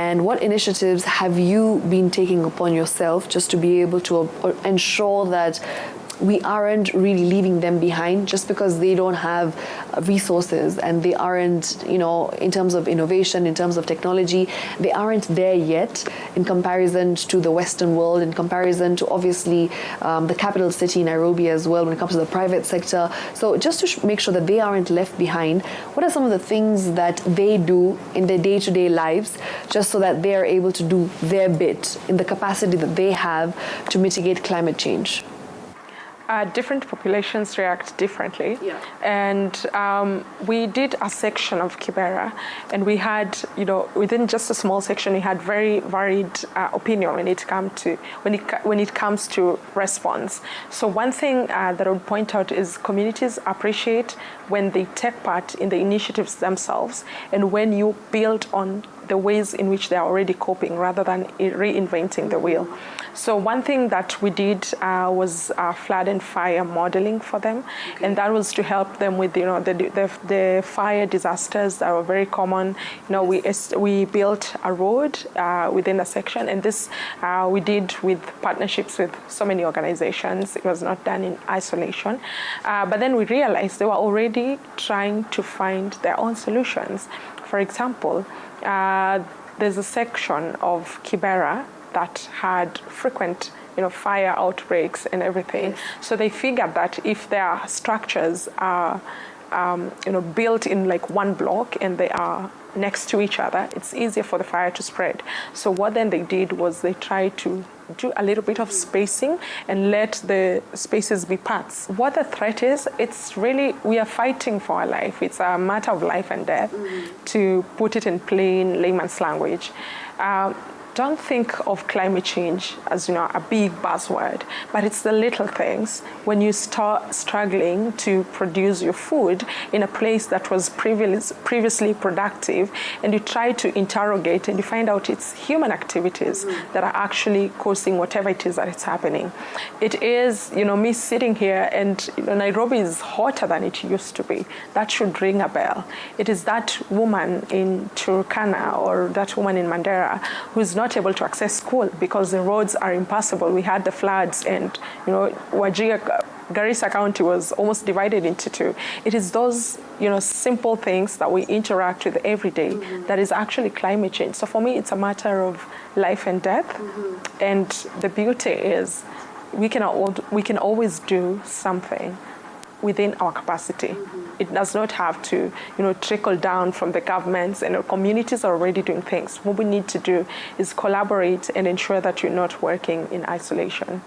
And what initiatives have you been taking upon yourself just to be able to ensure that we aren't really leaving them behind just because they don't have resources and they aren't, in terms of innovation, in terms of technology, they aren't there yet in comparison to the Western world, in comparison to obviously the capital city, Nairobi, as well, when it comes to the private sector. So just to make sure that they aren't left behind, what are some of the things that they do in their day-to-day lives just so that they are able to do their bit in the capacity that they have to mitigate climate change? Different populations react differently. Yeah. And we did a section of Kibera, and we had, within just a small section, we had very varied opinion when it comes to response. So one thing that I would point out is communities appreciate when they take part in the initiatives themselves, and when you build on the ways in which they are already coping rather than reinventing the wheel. So one thing that we did was flood and fire modeling for them, and that was to help them with the fire disasters that were very common. We built a road within a section, and this we did with partnerships with so many organizations. It was not done in isolation, but then we realized they were already trying to find their own solutions. For example, there's a section of Kibera that had frequent, fire outbreaks and everything. Yes. So they figured that if their structures are, built in like one block and they are next to each other, it's easier for the fire to spread. So what then they did was they tried to do a little bit of spacing and let the spaces be paths. What the threat is, it's really, we are fighting for our life. It's a matter of life and death, to put it in plain layman's language. Don't think of climate change as a big buzzword, but it's the little things. When you start struggling to produce your food in a place that was previously productive, and you try to interrogate and you find out it's human activities that are actually causing whatever it is that is happening. It is, me sitting here and Nairobi is hotter than it used to be. That should ring a bell. It is that woman in Turkana or that woman in Mandera who's not able to access school because the roads are impassable. We had the floods, and Garissa County was almost divided into two. It is those simple things that we interact with every day that is actually climate change. So for me, it's a matter of life and death, and the beauty is we can always do something within our capacity. It does not have to, trickle down from the governments, and our communities are already doing things. What we need to do is collaborate and ensure that you're not working in isolation.